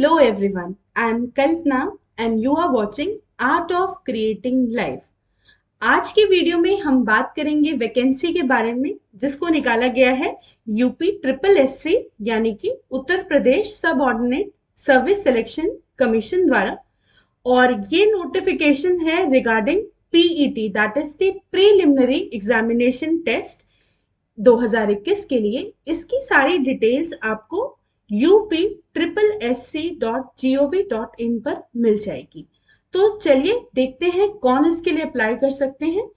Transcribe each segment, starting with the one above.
Hello everyone, I am Kalpana and you are watching Art of Creating Life. आज की video में हम बात करेंगे वैकेंसी के बारे में जिसको निकाला गया है यूपी ट्रिपल एससी यानी कि उत्तर प्रदेश सब ऑर्डिनेट सर्विस सिलेक्शन कमीशन द्वारा। और ये नोटिफिकेशन है regarding PET that is the preliminary examination test 2021 के लिए। इसकी सारी डिटेल्स आपको up.triplesc.gov.in पर मिल जाएगी। तो चलिए देखते हैं कौन इसके लिए अप्लाई कर सकते हैं।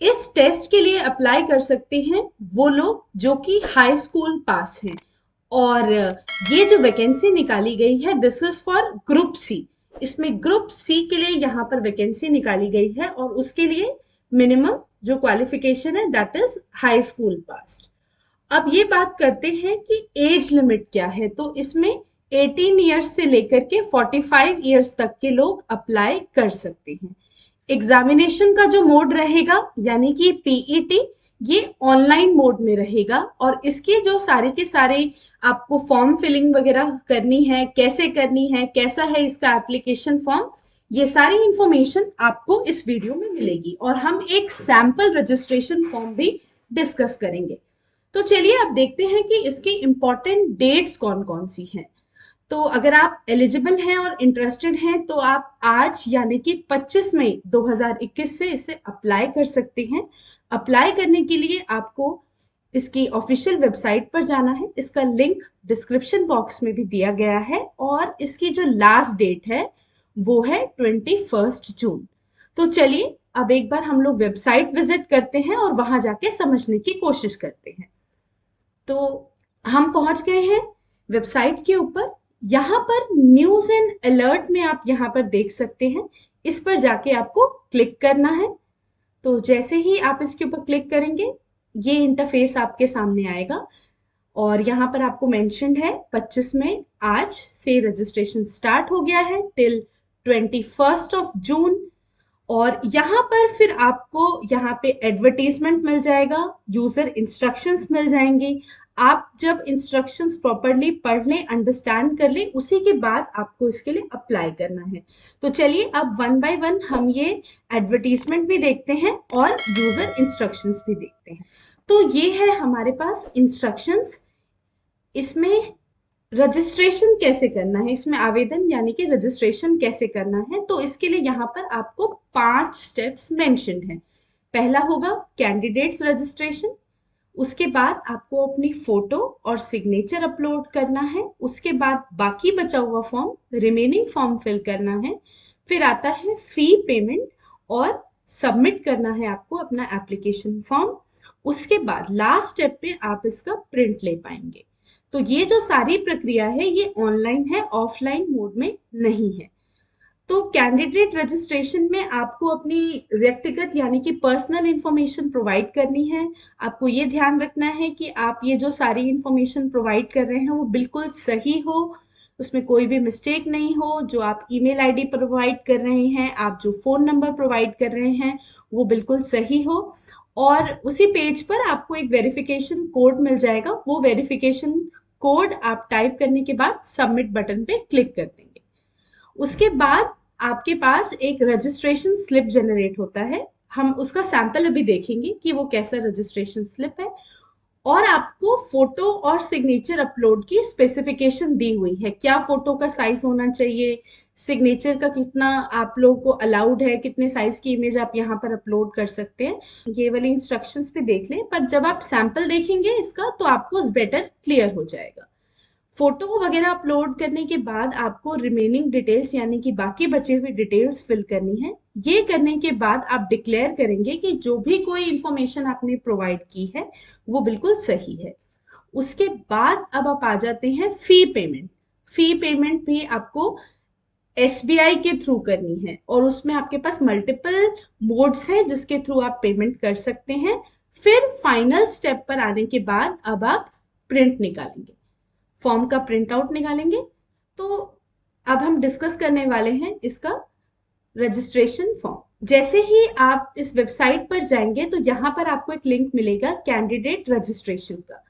इस टेस्ट के लिए अप्लाई कर सकते हैं वो लोग जो कि हाई स्कूल पास हैं। और ये जो वैकेंसी निकाली गई है this is for group C. इसमें ग्रुप सी के लिए यहाँ पर वैकेंसी निकाली गई है और उसके लिए मिनिमम जो क्वालिफिकेशन है दैट इज हाई स्कूल पास। अब ये बात करते हैं कि एज लिमिट क्या है। तो इसमें 18 इयर्स से लेकर के 45 इयर्स तक के लोग अप्लाई कर सकते हैं। एग्जामिनेशन का जो मोड रहेगा यानी कि पीईटी ये ऑनलाइन मोड में रहेगा और इसकी जो सारे के सारे आपको फॉर्म फिलिंग वगैरह करनी है, कैसे करनी है, कैसा है इसका एप्लीकेशन फॉर्म, ये सारी इंफॉर्मेशन आपको इस वीडियो में मिलेगी और हम एक सैंपल रजिस्ट्रेशन फॉर्म भी डिस्कस करेंगे। तो चलिए अब देखते हैं कि इसकी इंपॉर्टेंट डेट्स कौन कौन सी हैं। तो अगर आप एलिजिबल हैं और इंटरेस्टेड हैं तो आप आज यानी कि 25 मई 2021 से इसे अप्लाई कर सकते हैं। अप्लाई करने के लिए आपको इसकी ऑफिशियल वेबसाइट पर जाना है। इसका लिंक डिस्क्रिप्शन बॉक्स में भी दिया गया है और इसकी जो लास्ट डेट है वो है 21 जून। तो चलिए अब एक बार हम लोग वेबसाइट विजिट करते हैं और वहां जाके समझने की कोशिश करते हैं। तो हम पहुंच गए हैं वेबसाइट के ऊपर। यहाँ पर न्यूज एंड अलर्ट में आप यहाँ पर देख सकते हैं, इस पर जाके आपको क्लिक करना है। तो जैसे ही आप इसके ऊपर क्लिक करेंगे ये इंटरफेस आपके सामने आएगा और यहाँ पर आपको मेंशन्ड है 25 में आज से रजिस्ट्रेशन स्टार्ट हो गया है टिल 21 जून। और यहाँ पर फिर आपको यहाँ पे एडवर्टीजमेंट मिल जाएगा, यूजर इंस्ट्रक्शंस मिल जाएंगे। आप जब इंस्ट्रक्शंस प्रॉपरली पढ़ लें, अंडरस्टैंड कर लें, उसी के बाद आपको इसके लिए अप्लाई करना है। तो चलिए अब वन बाय वन हम ये एडवर्टीजमेंट भी देखते हैं और यूजर इंस्ट्रक्शंस भी देखते हैं। तो ये है हमारे पास इंस्ट्रक्शंस। इसमें रजिस्ट्रेशन कैसे करना है, इसमें आवेदन यानी कि रजिस्ट्रेशन कैसे करना है, तो इसके लिए यहाँ पर आपको 5 स्टेप्स मेंशन्ड हैं। पहला होगा कैंडिडेट्स रजिस्ट्रेशन, उसके बाद आपको अपनी फोटो और सिग्नेचर अपलोड करना है, उसके बाद बाकी बचा हुआ फॉर्म रिमेनिंग फॉर्म फिल करना है, फिर आता है फी पेमेंट और सबमिट करना है आपको अपना एप्लीकेशन फॉर्म। उसके बाद लास्ट स्टेप पे आप इसका प्रिंट ले पाएंगे। तो ये जो सारी प्रक्रिया है ये ऑनलाइन है, ऑफलाइन मोड में नहीं है। तो कैंडिडेट रजिस्ट्रेशन में आपको अपनी व्यक्तिगत यानी कि पर्सनल इंफॉर्मेशन प्रोवाइड करनी है। आपको ये ध्यान रखना है कि आप ये जो सारी इंफॉर्मेशन प्रोवाइड कर रहे हैं वो बिल्कुल सही हो, उसमें कोई भी मिस्टेक नहीं हो। जो आप ईमेल आईडी प्रोवाइड कर रहे हैं, आप जो फोन नंबर प्रोवाइड कर रहे हैं वो बिल्कुल सही हो। और उसी पेज पर आपको एक वेरिफिकेशन कोड मिल जाएगा, वो वेरिफिकेशन कोड आप टाइप करने के बाद सबमिट बटन पे क्लिक कर देंगे। उसके बाद आपके पास एक रजिस्ट्रेशन स्लिप जनरेट होता है। हम उसका सैंपल अभी देखेंगे कि वो कैसा रजिस्ट्रेशन स्लिप है। और आपको फोटो और सिग्नेचर अपलोड की स्पेसिफिकेशन दी हुई है, क्या फोटो का साइज होना चाहिए, सिग्नेचर का कितना आप लोगों को अलाउड है, कितने साइज की इमेज आप यहाँ पर अपलोड कर सकते हैं। ये वाली इंस्ट्रक्शंस भी देख लें, पर जब आप सैंपल देखेंगे इसका तो आपको बेटर क्लियर हो जाएगा। फोटो वगैरह अपलोड करने के बाद आपको रिमेनिंग डिटेल्स यानी कि बाकी बचे हुए डिटेल्स फिल करनी है। ये करने के बाद आप डिक्लेयर करेंगे कि जो भी कोई इंफॉर्मेशन आपने प्रोवाइड की है वो बिल्कुल सही है। उसके बाद अब आप आ जाते हैं फी पेमेंट। फी पेमेंट भी आपको एसबीआई के थ्रू करनी है और उसमें आपके पास मल्टीपल मोड्स है जिसके थ्रू आप पेमेंट कर सकते हैं। फिर फाइनल स्टेप पर आने के बाद अब आप प्रिंट निकालेंगे, फॉर्म का प्रिंट आउट निकालेंगे। तो अब हम डिस्कस करने वाले हैं इसका रजिस्ट्रेशन फॉर्म। जैसे ही आप इस वेबसाइट पर जाएंगे तो यहाँ पर आपको एक लिंक मिलेगा कैंडिडेट रजिस्ट्रेशन का।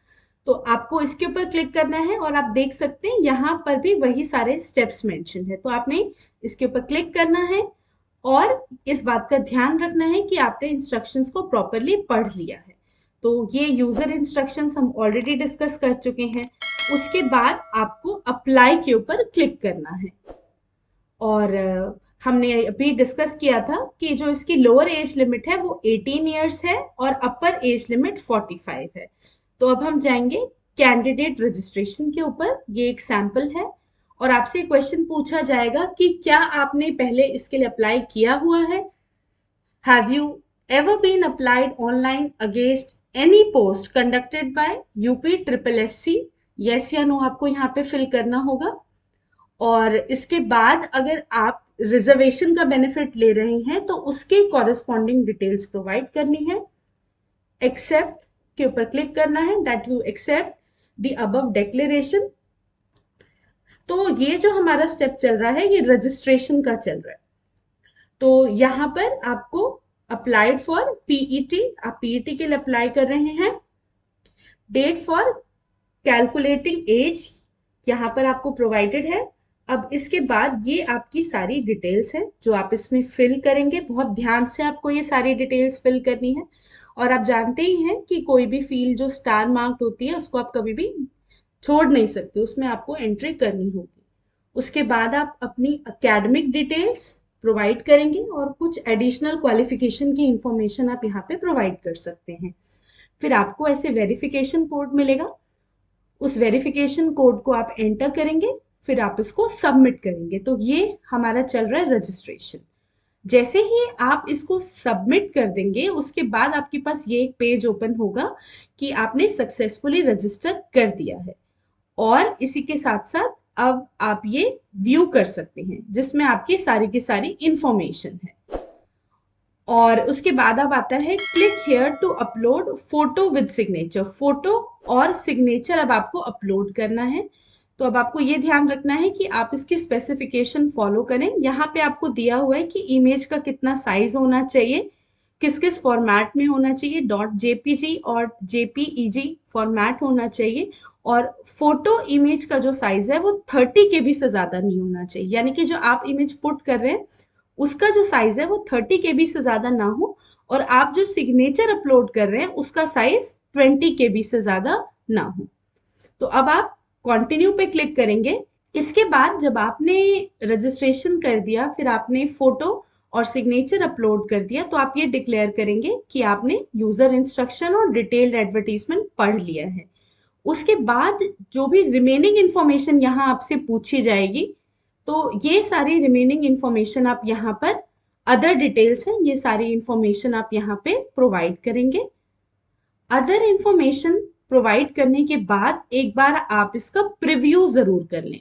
तो आपको इसके ऊपर क्लिक करना है और आप देख सकते हैं यहाँ पर भी वही सारे स्टेप्स मेंशन है। तो आपने इसके ऊपर क्लिक करना है और इस बात का ध्यान रखना है कि आपने इंस्ट्रक्शंस को प्रॉपरली पढ़ लिया है। तो ये यूजर इंस्ट्रक्शंस हम ऑलरेडी डिस्कस कर चुके हैं। उसके बाद आपको अप्लाई के ऊपर क्लिक करना है। और हमने अभी डिस्कस किया था कि जो इसकी लोअर एज लिमिट है वो 18 इयर्स है और अपर एज लिमिट 45 है। तो अब हम जाएंगे कैंडिडेट रजिस्ट्रेशन के ऊपर। ये एक सैंपल है और आपसे क्वेश्चन पूछा जाएगा कि क्या आपने पहले इसके लिए अप्लाई किया हुआ है। Have you ever been applied online against any post conducted by UP triple S C? Yes या नो आपको यहाँ पे फिल करना होगा। और इसके बाद अगर आप रिजर्वेशन का बेनिफिट ले रहे हैं तो उसके कॉरेस्पॉन्डिंग डिटेल्स प्रोवाइड करनी है। एक्सेप्ट के ऊपर क्लिक करना है, that you accept the above declaration. तो ये जो हमारा स्टेप चल रहा है ये रजिस्ट्रेशन का चल रहा है। तो यहाँ पर आपको अप्लाइड फॉर पीईटी, आप पीईटी के लिए अप्लाई कर रहे हैं। डेट फॉर कैलकुलेटिंग एज यहाँ पर आपको प्रोवाइडेड है। अब इसके बाद ये आपकी सारी डिटेल्स है जो आप इसमें फिल करेंगे। बहुत ध्यान से आपको ये सारी डिटेल्स फिल करनी है। और आप जानते ही हैं कि कोई भी फील्ड जो स्टार मार्क्ड होती है उसको आप कभी भी छोड़ नहीं सकते, उसमें आपको एंट्री करनी होगी। उसके बाद आप अपनी एकेडमिक डिटेल्स प्रोवाइड करेंगे और कुछ एडिशनल क्वालिफिकेशन की इंफॉर्मेशन आप यहाँ पे प्रोवाइड कर सकते हैं। फिर आपको ऐसे वेरिफिकेशन कोड मिलेगा, उस वेरिफिकेशन कोड को आप एंटर करेंगे, फिर आप इसको सबमिट करेंगे। तो ये हमारा चल रहा है रजिस्ट्रेशन। जैसे ही आप इसको सबमिट कर देंगे उसके बाद आपके पास ये एक पेज ओपन होगा कि आपने सक्सेसफुली रजिस्टर कर दिया है। और इसी के साथ साथ अब आप ये व्यू कर सकते हैं जिसमें आपकी सारी की सारी इंफॉर्मेशन है। और उसके बाद अब आता है click here to upload photo with signature. Photo और सिग्नेचर अब आपको अपलोड करना है। तो अब आपको ये ध्यान रखना है कि आप इसकी स्पेसिफिकेशन फॉलो करें। यहाँ पे आपको दिया हुआ है कि इमेज का कितना साइज होना चाहिए, किस किस फॉर्मेट में होना चाहिए, .jpg और jpeg फॉर्मेट होना चाहिए। और फोटो इमेज का जो साइज है वो 30 KB से ज्यादा नहीं होना चाहिए, यानी कि जो आप इमेज पुट कर रहे हैं उसका जो साइज है वो 30 KB से ज्यादा ना हो। और आप जो सिग्नेचर अपलोड कर रहे हैं उसका साइज 20 KB से ज्यादा ना हो। तो अब आप कंटिन्यू पे क्लिक करेंगे। इसके बाद जब आपने रजिस्ट्रेशन कर दिया, फिर आपने फोटो और सिग्नेचर अपलोड कर दिया, तो आप ये डिक्लेयर करेंगे कि आपने यूजर इंस्ट्रक्शन और डिटेल्ड एडवर्टीजमेंट पढ़ लिया है। उसके बाद जो भी रिमेनिंग इंफॉर्मेशन यहाँ आपसे पूछी जाएगी, तो ये सारी रिमेनिंग इंफॉर्मेशन आप यहाँ पर, अदर डिटेल्स हैं, ये सारी इंफॉर्मेशन आप यहाँ पे प्रोवाइड करेंगे। अदर इंफॉर्मेशन प्रोवाइड करने के बाद एक बार आप इसका प्रीव्यू जरूर कर लें।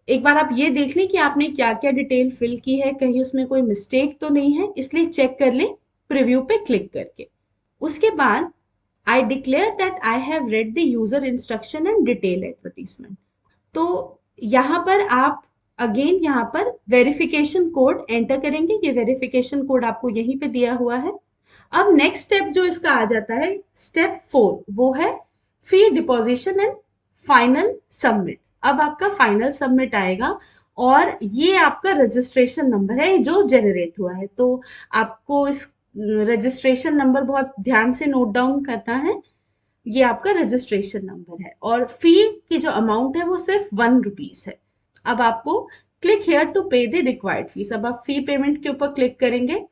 एक बार आप ये देख लें कि आपने क्या क्या डिटेल फिल की है, कहीं उसमें कोई मिस्टेक तो नहीं है, इसलिए चेक कर लें प्रीव्यू पे क्लिक करके। उसके बाद I declare that I have read the user instruction and detail advertisement. तो यहाँ पर आप अगेन यहाँ पर वेरिफिकेशन कोड एंटर करेंगे। ये वेरिफिकेशन कोड आपको यहीं पे दिया हुआ है। अब नेक्स्ट स्टेप जो इसका आ जाता है, स्टेप 4, वो है फी डिपॉजिशन एंड फाइनल सबमिट। अब आपका फाइनल सबमिट आएगा और ये आपका रजिस्ट्रेशन नंबर है जो जनरेट हुआ है। तो आपको इस रजिस्ट्रेशन नंबर बहुत ध्यान से नोट डाउन करना है। ये आपका रजिस्ट्रेशन नंबर है और फी की जो अमाउंट है वो सिर्फ ₹1 है। अब आपको क्लिक हेयर टू पे द रिक्वायर्ड फीस। अब आप फी पेमेंट के ऊपर क्लिक करेंगे।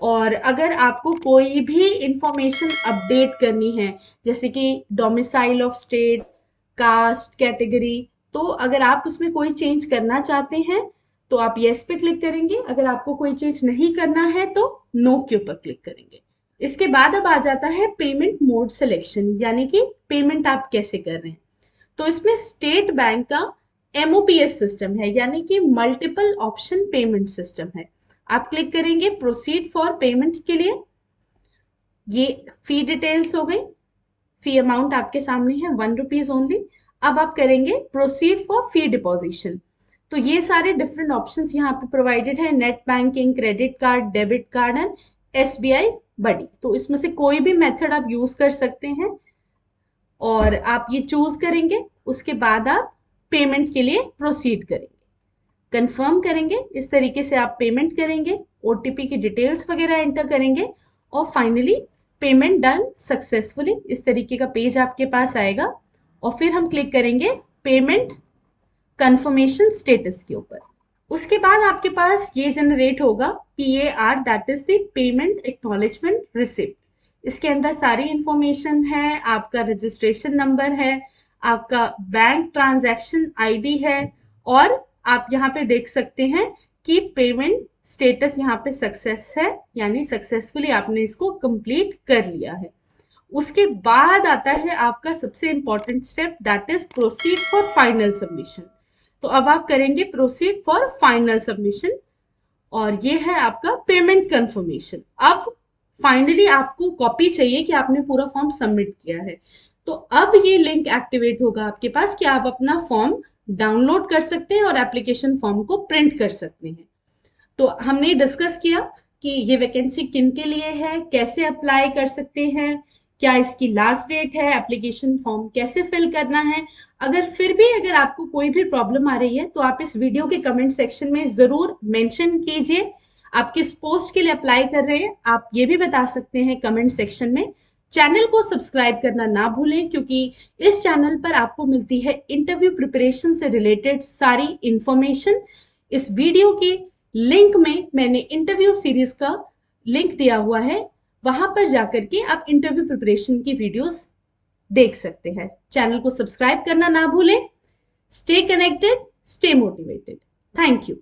और अगर आपको कोई भी इंफॉर्मेशन अपडेट करनी है, जैसे कि domicile of state, caste, category, तो अगर आप उसमें कोई चेंज करना चाहते हैं तो आप यस पे क्लिक करेंगे। अगर आपको कोई चेंज नहीं करना है तो नो के ऊपर क्लिक करेंगे। इसके बाद अब आ जाता है पेमेंट मोड सिलेक्शन, यानी कि पेमेंट आप कैसे कर रहे हैं। तो इसमें स्टेट बैंक का MOPS सिस्टम है, यानी कि मल्टीपल ऑप्शन पेमेंट सिस्टम है। आप क्लिक करेंगे प्रोसीड फॉर पेमेंट के लिए। ये फी डिटेल्स हो गई, फी अमाउंट आपके सामने है ₹1 ओनली। अब आप करेंगे प्रोसीड फॉर फी डिपॉजिशन। तो ये सारे डिफरेंट ऑप्शंस यहाँ पे प्रोवाइडेड है, net banking, credit card, debit card and SBI बडी। तो इसमें से कोई भी मेथड आप यूज कर सकते हैं। और आप ये चूज करेंगे। उसके बाद आप पेमेंट के लिए प्रोसीड करेंगे, कंफर्म करेंगे। इस तरीके से आप पेमेंट करेंगे, ओटीपी की डिटेल्स वगैरह एंटर करेंगे और फाइनली पेमेंट डन सक्सेसफुली, इस तरीके का पेज आपके पास आएगा। और फिर हम क्लिक करेंगे पेमेंट कंफर्मेशन स्टेटस के ऊपर। उसके बाद आपके पास ये जनरेट होगा PAR, that is the payment acknowledgement receipt. इसके अंदर सारी इंफॉर्मेशन है, आपका रजिस्ट्रेशन नंबर है, आपका बैंक ट्रांजैक्शन आईडी है, और आप यहाँ पे देख सकते हैं कि पेमेंट स्टेटस यहाँ पे सक्सेस है, यानी सक्सेसफुली आपने इसको कंप्लीट कर लिया है। उसके बाद आता है आपका सबसे important step, that is proceed for final submission. तो अब आप करेंगे प्रोसीड फॉर फाइनल सबमिशन, और ये है आपका पेमेंट कंफर्मेशन। अब फाइनली आपको कॉपी चाहिए कि आपने पूरा फॉर्म सबमिट किया है। तो अब ये लिंक एक्टिवेट होगा आपके पास कि आप अपना फॉर्म डाउनलोड कर सकते हैं और एप्लीकेशन फॉर्म को प्रिंट कर सकते हैं। तो हमने डिस्कस किया कि ये वैकेंसी किन के लिए है, कैसे अप्लाई कर सकते हैं, क्या इसकी लास्ट डेट है, एप्लीकेशन फॉर्म कैसे फिल करना है। अगर फिर भी अगर आपको कोई भी प्रॉब्लम आ रही है तो आप इस वीडियो के कमेंट सेक्शन में जरूर मेंशन कीजिए। आप किस पोस्ट के लिए अप्लाई कर रहे हैं आप ये भी बता सकते हैं कमेंट सेक्शन में। चैनल को सब्सक्राइब करना ना भूलें, क्योंकि इस चैनल पर आपको मिलती है इंटरव्यू प्रिपरेशन से रिलेटेड सारी इंफॉर्मेशन। इस वीडियो के लिंक में मैंने इंटरव्यू सीरीज का लिंक दिया हुआ है, वहां पर जाकर के आप इंटरव्यू प्रिपरेशन की वीडियोस देख सकते हैं। चैनल को सब्सक्राइब करना ना भूलें। Stay connected, stay motivated. Thank you.